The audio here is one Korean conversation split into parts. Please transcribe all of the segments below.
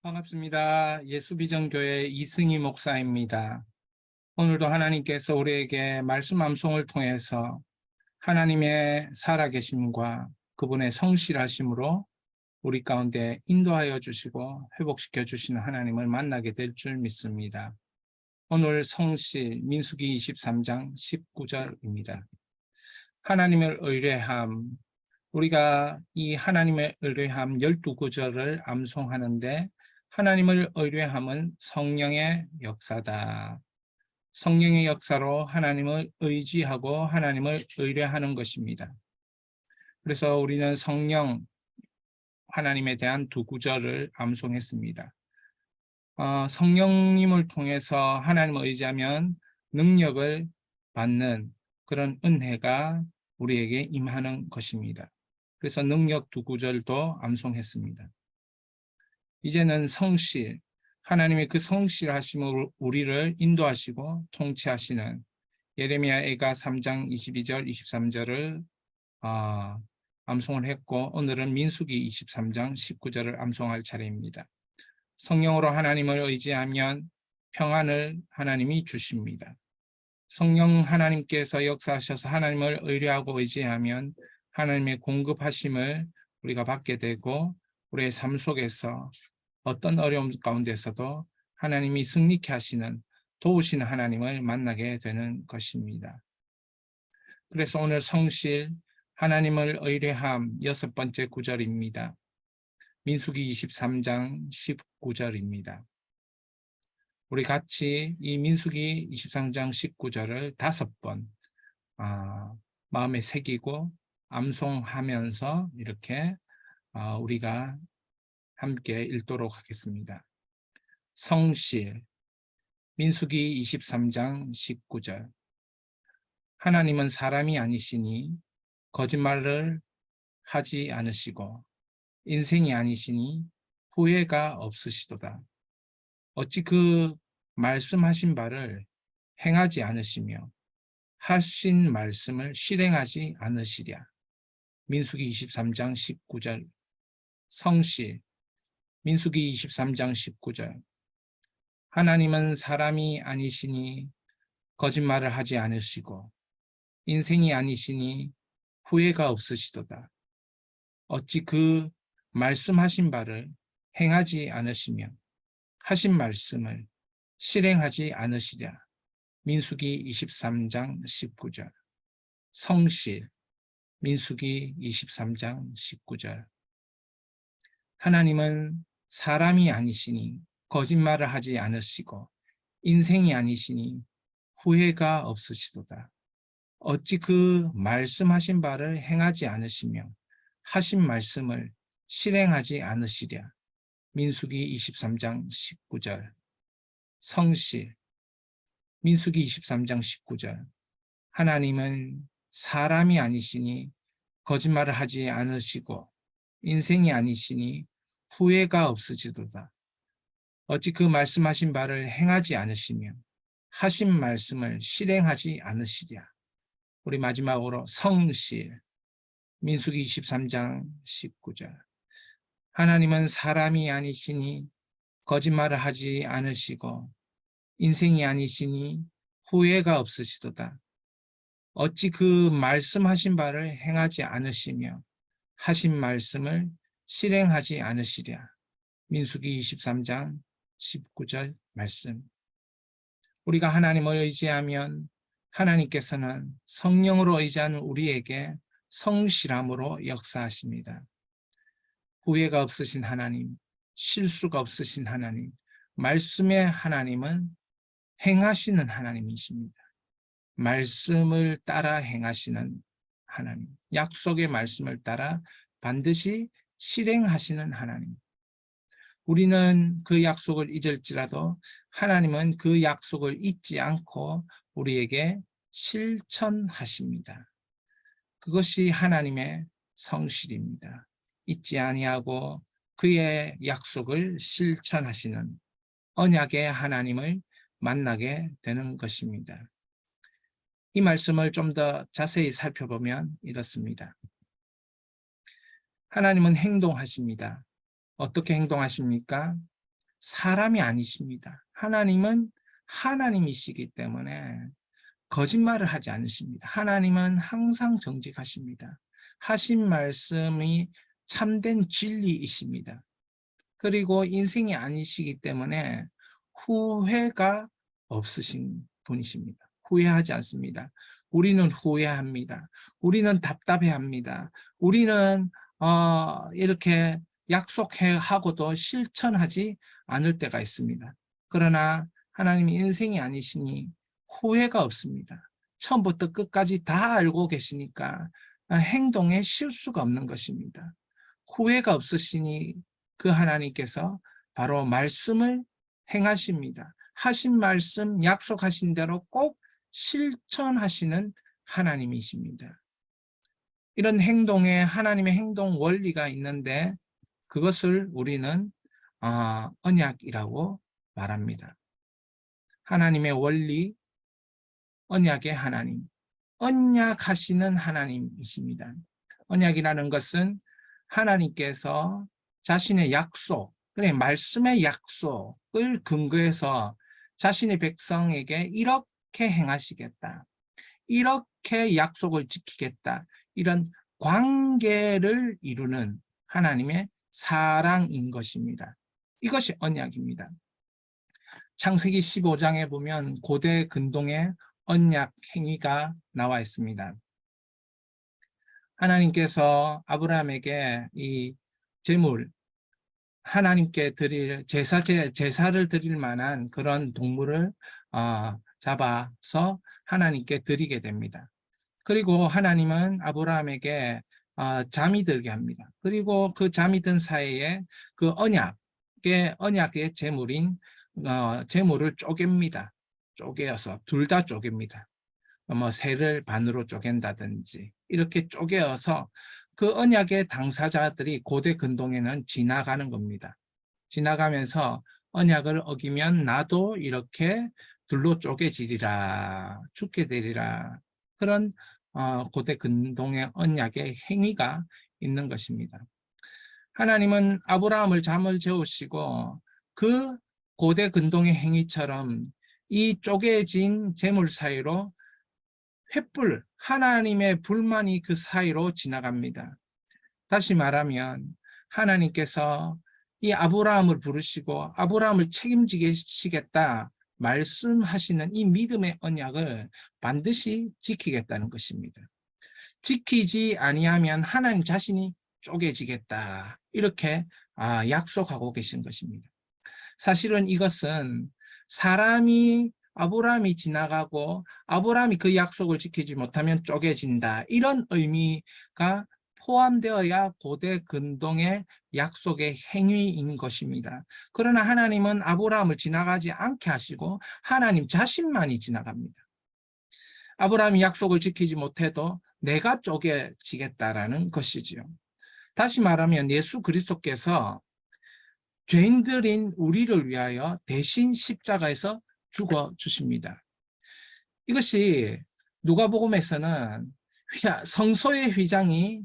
반갑습니다. 예수비전교회 이승희 목사입니다. 오늘도 하나님께서 우리에게 말씀 암송을 통해서 하나님의 살아계심과 그분의 성실하심으로 우리 가운데 인도하여 주시고 회복시켜 주시는 하나님을 만나게 될 줄 믿습니다. 오늘 성실 민수기 23장 19절입니다. 하나님을 의뢰함. 우리가 이 하나님의 의뢰함 12구절을 암송하는데 하나님을 의뢰함은 성령의 역사다. 성령의 역사로 하나님을 의지하고 하나님을 의뢰하는 것입니다. 그래서 우리는 성령 하나님에 대한 두 구절을 암송했습니다. 성령님을 통해서 하나님을 의지하면 능력을 받는 그런 은혜가 우리에게 임하는 것입니다. 그래서 능력 두 구절도 암송했습니다. 이제는 성실, 하나님의 그 성실하심으로 우리를 인도하시고 통치하시는 예레미야가 3장 22절 23절을 암송을 했고, 오늘은 민수기 23장 19절을 암송할 차례입니다. 성령으로 하나님을 의지하면 평안을 하나님이 주십니다. 성령 하나님께서 역사하셔서 하나님을 의뢰하고 의지하면 하나님의 공급하심을 우리가 받게 되고, 우리의 삶 속에서 어떤 어려움 가운데서도 하나님이 승리케 하시는, 도우시는 하나님을 만나게 되는 것입니다. 그래서 오늘 성실, 하나님을 의뢰함 6번째 구절입니다. 민수기 23장 19절입니다. 우리 같이 이 민수기 23장 19절을 5번 마음에 새기고 암송하면서 이렇게 우리가 함께 읽도록 하겠습니다. 성실, 민수기 23장 19절. 하나님은 사람이 아니시니 거짓말을 하지 않으시고 인생이 아니시니 후회가 없으시도다. 어찌 그 말씀하신 바를 행하지 않으시며 하신 말씀을 실행하지 않으시랴. 민수기 23장 19절. 성실, 민수기 23장 19절. 하나님은 사람이 아니시니 거짓말을 하지 않으시고 인생이 아니시니 후회가 없으시도다. 어찌 그 말씀하신 바를 행하지 않으시며 하신 말씀을 실행하지 않으시랴. 민수기 23장 19절. 성실, 민수기 23장 19절. 하나님은 사람이 아니시니 거짓말을 하지 않으시고 인생이 아니시니 후회가 없으시도다. 어찌 그 말씀하신 바를 행하지 않으시며 하신 말씀을 실행하지 않으시랴. 민수기 23장 19절. 성실, 민수기 23장 19절. 하나님은 사람이 아니시니 거짓말을 하지 않으시고 인생이 아니시니 후회가 없으시도다. 어찌 그 말씀하신 바를 행하지 않으시며 하신 말씀을 실행하지 않으시랴. 우리 마지막으로 성실, 민수기 23장 19절. 하나님은 사람이 아니시니 거짓말을 하지 않으시고 인생이 아니시니 후회가 없으시도다. 어찌 그 말씀하신 바를 행하지 않으시며 하신 말씀을 실행하지 않으시랴. 민수기 23장 19절 말씀. 우리가 하나님을 의지하면 하나님께서는 성령으로 의지하는 우리에게 성실함으로 역사하십니다. 후회가 없으신 하나님, 실수가 없으신 하나님, 말씀의 하나님은 행하시는 하나님이십니다. 말씀을 따라 행하시는 하나님, 약속의 말씀을 따라 반드시 실행하시는 하나님. 우리는 그 약속을 잊을지라도 하나님은 그 약속을 잊지 않고 우리에게 실천하십니다. 그것이 하나님의 성실입니다. 잊지 아니하고 그의 약속을 실천하시는 언약의 하나님을 만나게 되는 것입니다. 이 말씀을 좀 더 자세히 살펴보면 이렇습니다. 하나님은 행동하십니다. 어떻게 행동하십니까? 사람이 아니십니다. 하나님은 하나님이시기 때문에 거짓말을 하지 않으십니다. 하나님은 항상 정직하십니다. 하신 말씀이 참된 진리이십니다. 그리고 인생이 아니시기 때문에 후회가 없으신 분이십니다. 후회하지 않습니다. 우리는 후회합니다. 우리는 답답해합니다. 우리는 이렇게 약속하고도 실천하지 않을 때가 있습니다. 그러나 하나님이 인생이 아니시니 후회가 없습니다. 처음부터 끝까지 다 알고 계시니까 행동에 실수가 없는 것입니다. 후회가 없으시니 그 하나님께서 바로 말씀을 행하십니다. 하신 말씀 약속하신 대로 꼭 실천하시는 하나님이십니다. 이런 행동에 하나님의 행동 원리가 있는데 그것을 우리는 언약이라고 말합니다. 하나님의 원리, 언약의 하나님, 언약하시는 하나님이십니다. 언약이라는 것은 하나님께서 자신의 약속, 말씀의 약속을 근거해서 자신의 백성에게 이렇게 행하시겠다, 이렇게 약속을 지키겠다, 이런 관계를 이루는 하나님의 사랑인 것입니다. 이것이 언약입니다. 창세기 15장에 보면 고대 근동의 언약 행위가 나와 있습니다. 하나님께서 아브라함에게 이 제물, 하나님께 드릴 제사를 드릴 만한 그런 동물을 잡아서 하나님께 드리게 됩니다. 그리고 하나님은 아브라함에게 잠이 들게 합니다. 그리고 그 잠이 든 사이에 그 언약의 제물인 제물을 쪼갭니다. 쪼개어서 둘 다 쪼갭니다. 새를 반으로 쪼갠다든지 이렇게 쪼개어서 그 언약의 당사자들이 고대 근동에는 지나가는 겁니다. 지나가면서 언약을 어기면 나도 이렇게 둘로 쪼개지리라, 죽게 되리라, 그런 고대 근동의 언약의 행위가 있는 것입니다. 하나님은 아브라함을 잠을 재우시고 그 고대 근동의 행위처럼 이 쪼개진 제물 사이로 횃불, 하나님의 불만이 그 사이로 지나갑니다. 다시 말하면 하나님께서 이 아브라함을 부르시고 아브라함을 책임지시겠다 말씀하시는 이 믿음의 언약을 반드시 지키겠다는 것입니다. 지키지 아니하면 하나님 자신이 쪼개지겠다, 이렇게 약속하고 계신 것입니다. 사실은 이것은 아브라함이 지나가고 아브라함이 그 약속을 지키지 못하면 쪼개진다, 이런 의미가 포함되어야 고대 근동의 약속의 행위인 것입니다. 그러나 하나님은 아브라함을 지나가지 않게 하시고 하나님 자신만이 지나갑니다. 아브라함이 약속을 지키지 못해도 내가 쪼개지겠다라는 것이지요. 다시 말하면 예수 그리스도께서 죄인들인 우리를 위하여 대신 십자가에서 죽어주십니다. 이것이 누가복음에서는 성소의 휘장이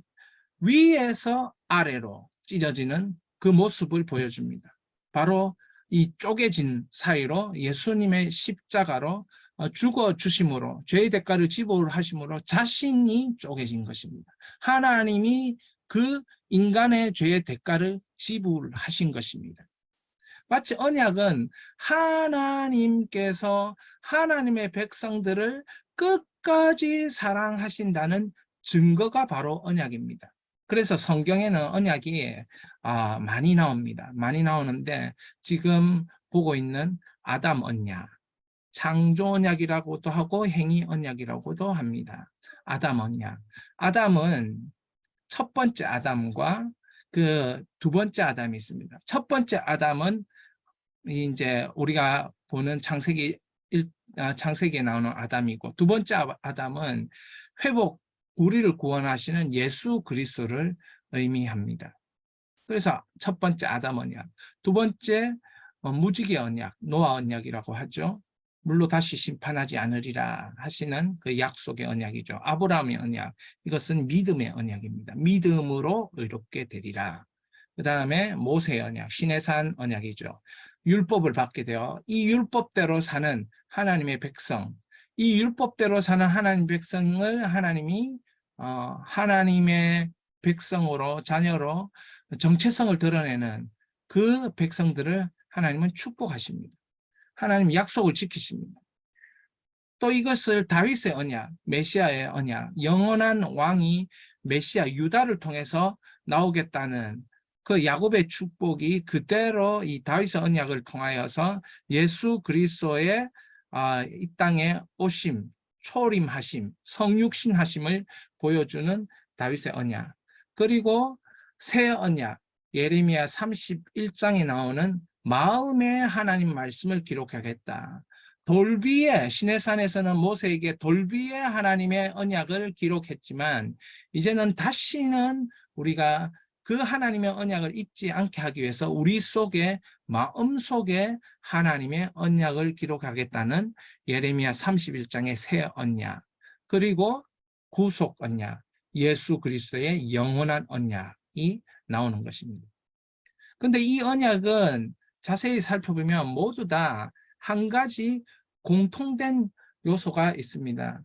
위에서 아래로 찢어지는 그 모습을 보여줍니다. 바로 이 쪼개진 사이로 예수님의 십자가로 죽어주심으로, 죄의 대가를 지불하심으로 자신이 쪼개진 것입니다. 하나님이 그 인간의 죄의 대가를 지불하신 것입니다. 마치 언약은 하나님께서 하나님의 백성들을 끝까지 사랑하신다는 증거가 바로 언약입니다. 그래서 성경에는 언약이 많이 나옵니다. 많이 나오는데 지금 보고 있는 아담 언약, 창조 언약이라고도 하고 행위 언약이라고도 합니다. 아담 언약. 아담은 첫 번째 아담과 그 두 번째 아담이 있습니다. 첫 번째 아담은 이제 우리가 보는 창세기에 나오는 아담이고, 두 번째 아담은 우리를 구원하시는 예수 그리스도를 의미합니다. 그래서 첫 번째 아담 언약, 두 번째 무지개 언약, 노아 언약이라고 하죠. 물로 다시 심판하지 않으리라 하시는 그 약속의 언약이죠. 아브라함의 언약, 이것은 믿음의 언약입니다. 믿음으로 의롭게 되리라. 그 다음에 모세의 언약, 시내산 언약이죠. 율법을 받게 되어 이 율법대로 사는 하나님의 백성, 이 율법대로 사는 하나님 백성을 하나님이 하나님의 백성으로 자녀로 정체성을 드러내는 그 백성들을 하나님은 축복하십니다. 하나님 약속을 지키십니다. 또 이것을 다윗의 언약, 메시아의 언약, 영원한 왕이 메시아 유다를 통해서 나오겠다는 그 야곱의 축복이 그대로 이 다윗의 언약을 통하여서 예수 그리스도의 이 땅에 오심, 초림하심, 성육신하심을 보여주는 다윗의 언약. 그리고 새 언약, 예레미야 31장에 나오는 마음의 하나님 말씀을 기록하겠다. 돌비의 시내산에서는 모세에게 돌비의 하나님의 언약을 기록했지만 이제는 다시는 우리가 그 하나님의 언약을 잊지 않게 하기 위해서 우리 속에 마음속에 하나님의 언약을 기록하겠다는 예레미야 31장의 새 언약, 그리고 구속 언약, 예수 그리스도의 영원한 언약이 나오는 것입니다. 근데 이 언약은 자세히 살펴보면 모두 다 한 가지 공통된 요소가 있습니다.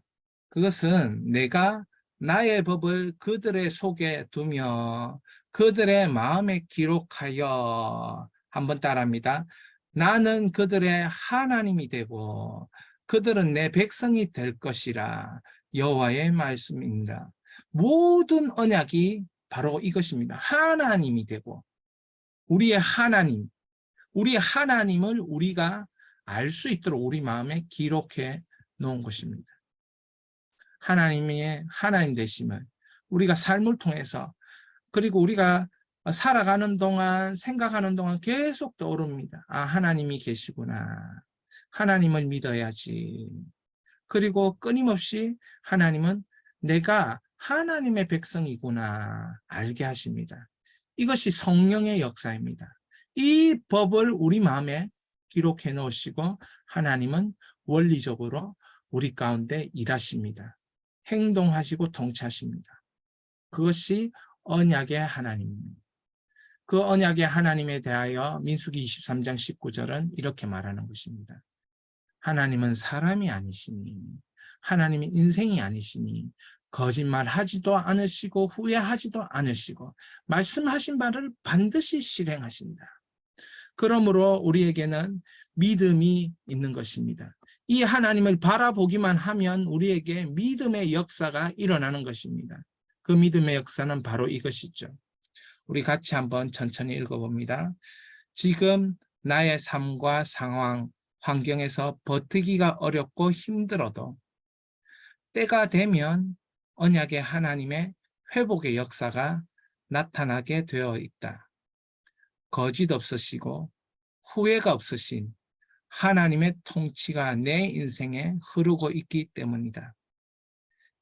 그것은 내가 나의 법을 그들의 속에 두며 그들의 마음에 기록하여, 한번 따라합니다. 나는 그들의 하나님이 되고 그들은 내 백성이 될 것이라. 여호와의 말씀입니다. 모든 언약이 바로 이것입니다. 하나님이 되고 우리의 하나님, 우리의 하나님을 우리가 알 수 있도록 우리 마음에 기록해 놓은 것입니다. 하나님의 하나님 되심을 우리가 삶을 통해서, 그리고 우리가 살아가는 동안, 생각하는 동안 계속 떠오릅니다. 아, 하나님이 계시구나. 하나님을 믿어야지. 그리고 끊임없이 하나님은 내가 하나님의 백성이구나 알게 하십니다. 이것이 성령의 역사입니다. 이 법을 우리 마음에 기록해 놓으시고 하나님은 원리적으로 우리 가운데 일하십니다. 행동하시고 통치하십니다. 그것이 언약의 하나님입니다. 그 언약의 하나님에 대하여 민수기 23장 19절은 이렇게 말하는 것입니다. 하나님은 사람이 아니시니, 하나님이 인생이 아니시니 거짓말하지도 않으시고 후회하지도 않으시고 말씀하신 바를 반드시 실행하신다. 그러므로 우리에게는 믿음이 있는 것입니다. 이 하나님을 바라보기만 하면 우리에게 믿음의 역사가 일어나는 것입니다. 그 믿음의 역사는 바로 이것이죠. 우리 같이 한번 천천히 읽어봅니다. 지금 나의 삶과 상황, 환경에서 버티기가 어렵고 힘들어도 때가 되면 언약의 하나님의 회복의 역사가 나타나게 되어 있다. 거짓 없으시고 후회가 없으신 하나님의 통치가 내 인생에 흐르고 있기 때문이다.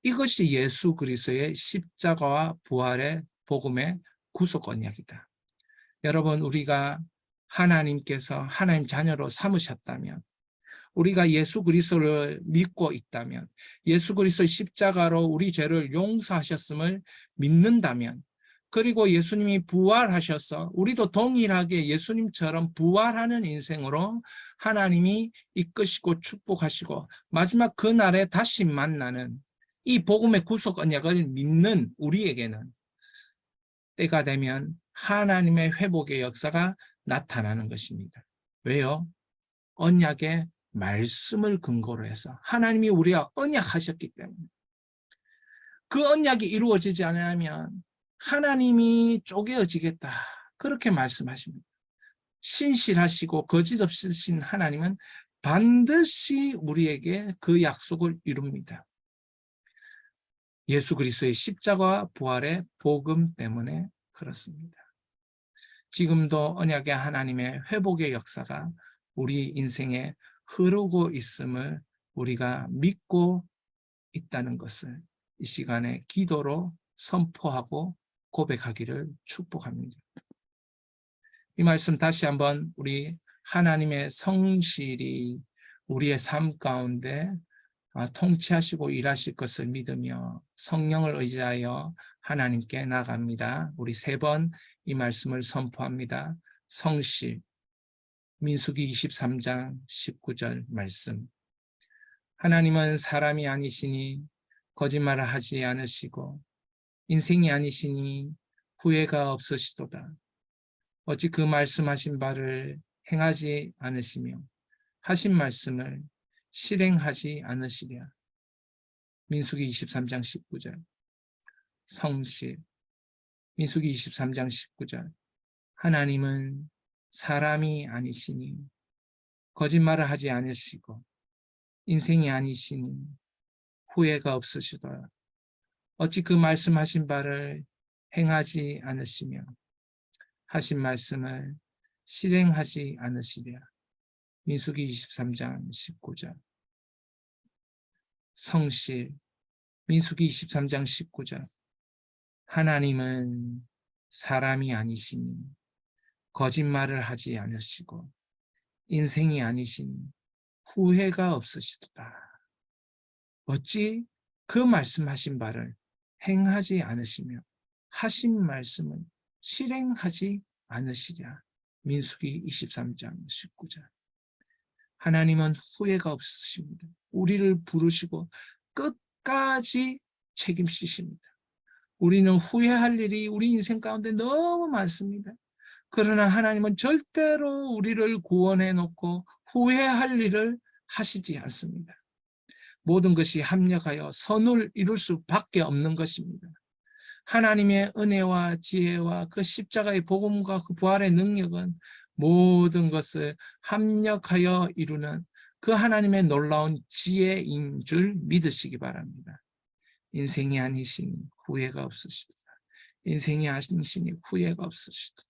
이것이 예수 그리스도의 십자가와 부활의 복음의 구속 언약이다. 여러분, 우리가 하나님께서 하나님 자녀로 삼으셨다면, 우리가 예수 그리스도를 믿고 있다면, 예수 그리스도의 십자가로 우리 죄를 용서하셨음을 믿는다면, 그리고 예수님이 부활하셔서 우리도 동일하게 예수님처럼 부활하는 인생으로 하나님이 이끄시고 축복하시고 마지막 그날에 다시 만나는 이 복음의 구속 언약을 믿는 우리에게는 때가 되면 하나님의 회복의 역사가 나타나는 것입니다. 왜요? 언약의 말씀을 근거로 해서 하나님이 우리와 언약하셨기 때문에. 그 언약이 이루어지지 않으면 하나님이 쪼개어지겠다, 그렇게 말씀하십니다. 신실하시고 거짓 없으신 하나님은 반드시 우리에게 그 약속을 이룹니다. 예수 그리스도의 십자가와 부활의 복음 때문에 그렇습니다. 지금도 언약의 하나님의 회복의 역사가 우리 인생에 흐르고 있음을 우리가 믿고 있다는 것을 이 시간에 기도로 선포하고 고백하기를 축복합니다. 이 말씀 다시 한번 우리 하나님의 성실이 우리의 삶 가운데 통치하시고 일하실 것을 믿으며 성령을 의지하여 하나님께 나갑니다. 우리 3번 이 말씀을 선포합니다. 성실, 민수기 23장 19절 말씀. 하나님은 사람이 아니시니 거짓말을 하지 않으시고 인생이 아니시니 후회가 없으시도다. 어찌 그 말씀하신 바를 행하지 않으시며 하신 말씀을 실행하지 않으시랴. 민수기 23장 19절. 성실. 민수기 23장 19절. 하나님은 사람이 아니시니 거짓말을 하지 않으시고 인생이 아니시니 후회가 없으시더라. 어찌 그 말씀하신 바를 행하지 않으시며 하신 말씀을 실행하지 않으시랴. 민수기 23장 19절. 성실. 민수기 23장 19절. 하나님은 사람이 아니시니 거짓말을 하지 않으시고 인생이 아니시니 후회가 없으시도다. 어찌 그 말씀하신 바를 행하지 않으시며 하신 말씀은 실행하지 않으시랴. 민수기 23장 19절. 하나님은 후회가 없으십니다. 우리를 부르시고 끝까지 책임지십니다. 우리는 후회할 일이 우리 인생 가운데 너무 많습니다. 그러나 하나님은 절대로 우리를 구원해 놓고 후회할 일을 하시지 않습니다. 모든 것이 합력하여 선을 이룰 수밖에 없는 것입니다. 하나님의 은혜와 지혜와 그 십자가의 복음과 그 부활의 능력은 모든 것을 합력하여 이루는 그 하나님의 놀라운 지혜인 줄 믿으시기 바랍니다. 인생이 아니시니 후회가 없으시도다. 인생이 아니시니 후회가 없으시도다.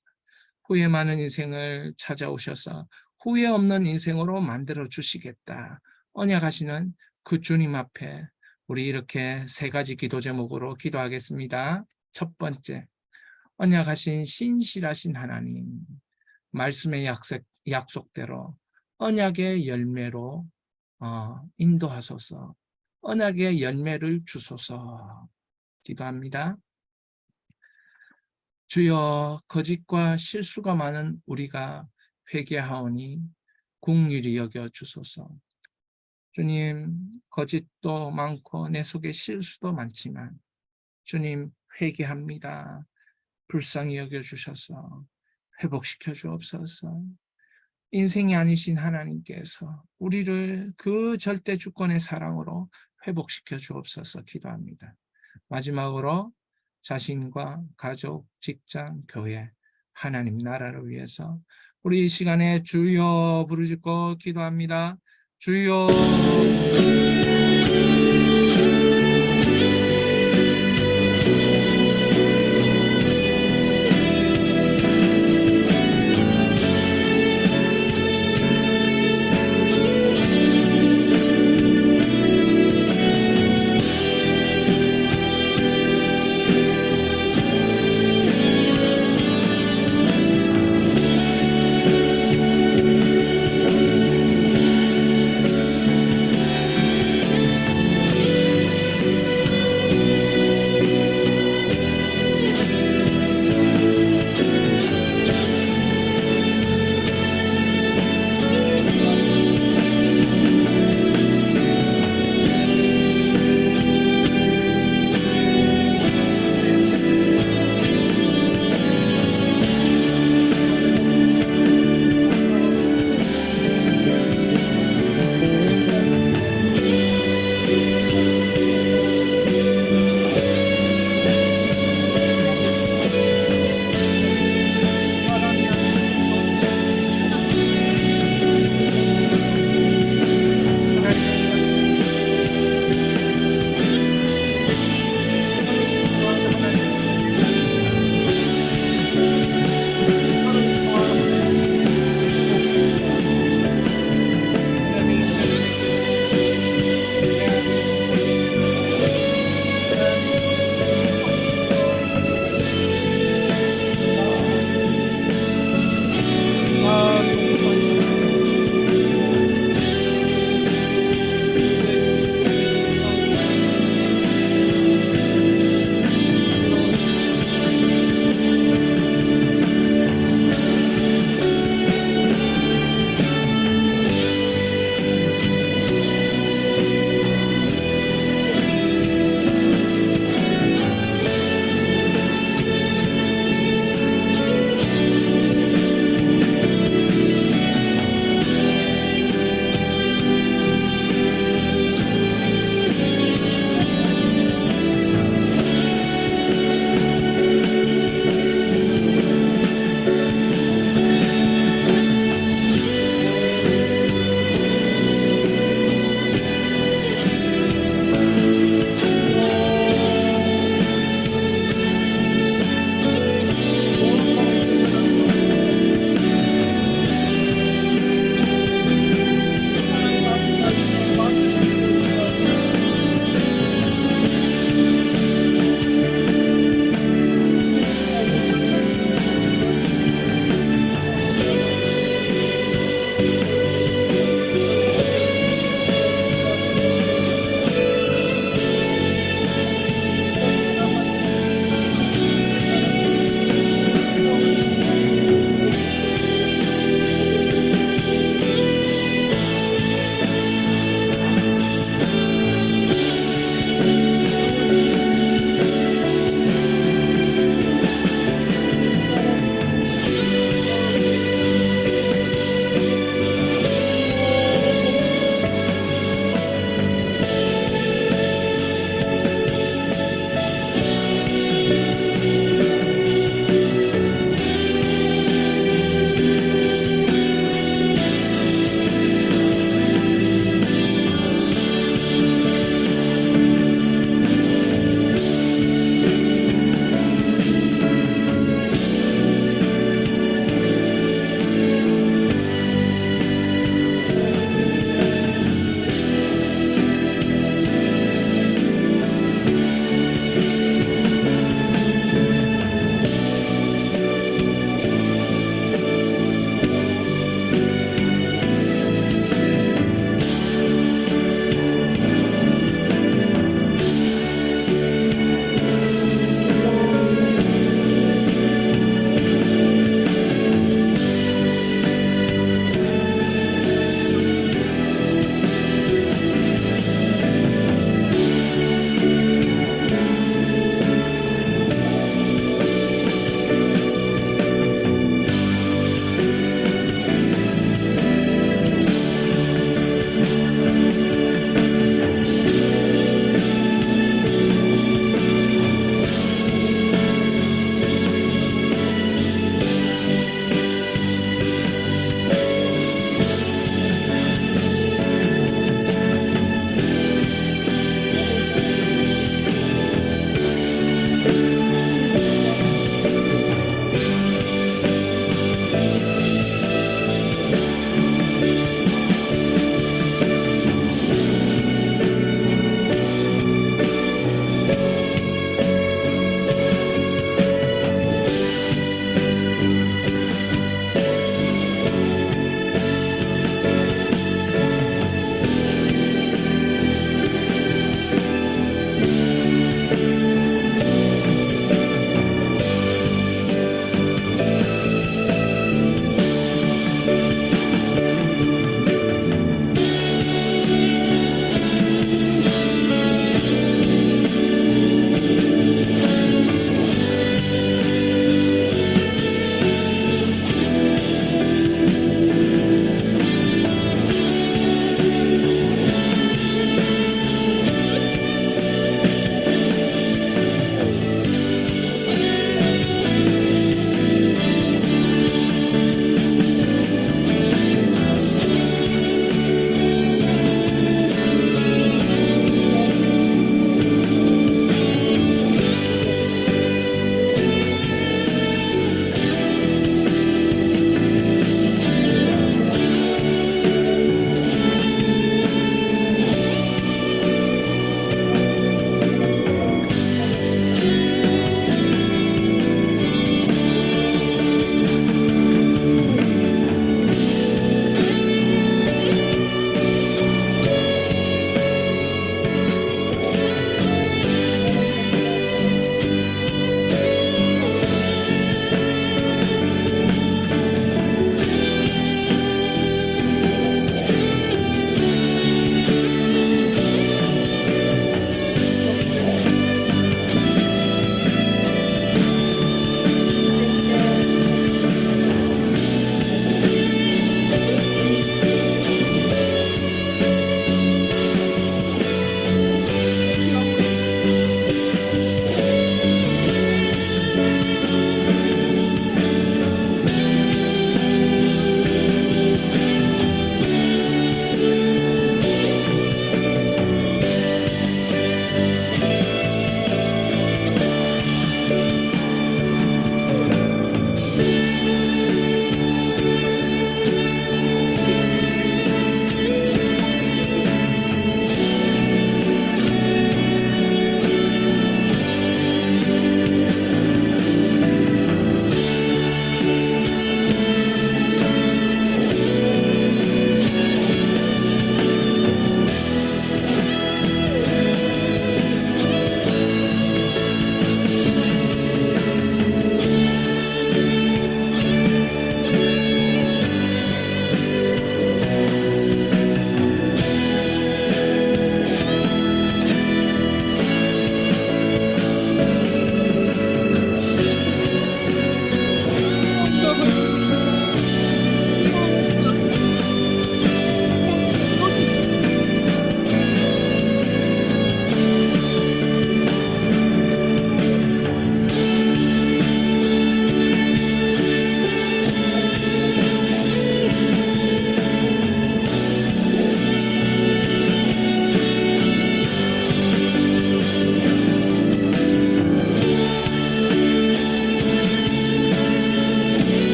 후회 많은 인생을 찾아오셔서 후회 없는 인생으로 만들어 주시겠다 언약하시는 그 주님 앞에 우리 이렇게 세 가지 기도 제목으로 기도하겠습니다. 첫 번째, 언약하신 신실하신 하나님, 말씀의 약속대로 언약의 열매로 인도하소서. 언약의 열매를 주소서. 기도합니다. 주여, 거짓과 실수가 많은 우리가 회개하오니 긍휼히 여겨 주소서. 주님, 거짓도 많고 내 속에 실수도 많지만 주님, 회개합니다. 불쌍히 여겨주셔서 회복시켜 주옵소서. 인생이 아니신 하나님께서 우리를 그 절대 주권의 사랑으로 회복시켜 주옵소서 기도합니다. 마지막으로 자신과 가족, 직장, 교회, 하나님 나라를 위해서 우리 이 시간에 주여 부르짖고 기도합니다. 주여.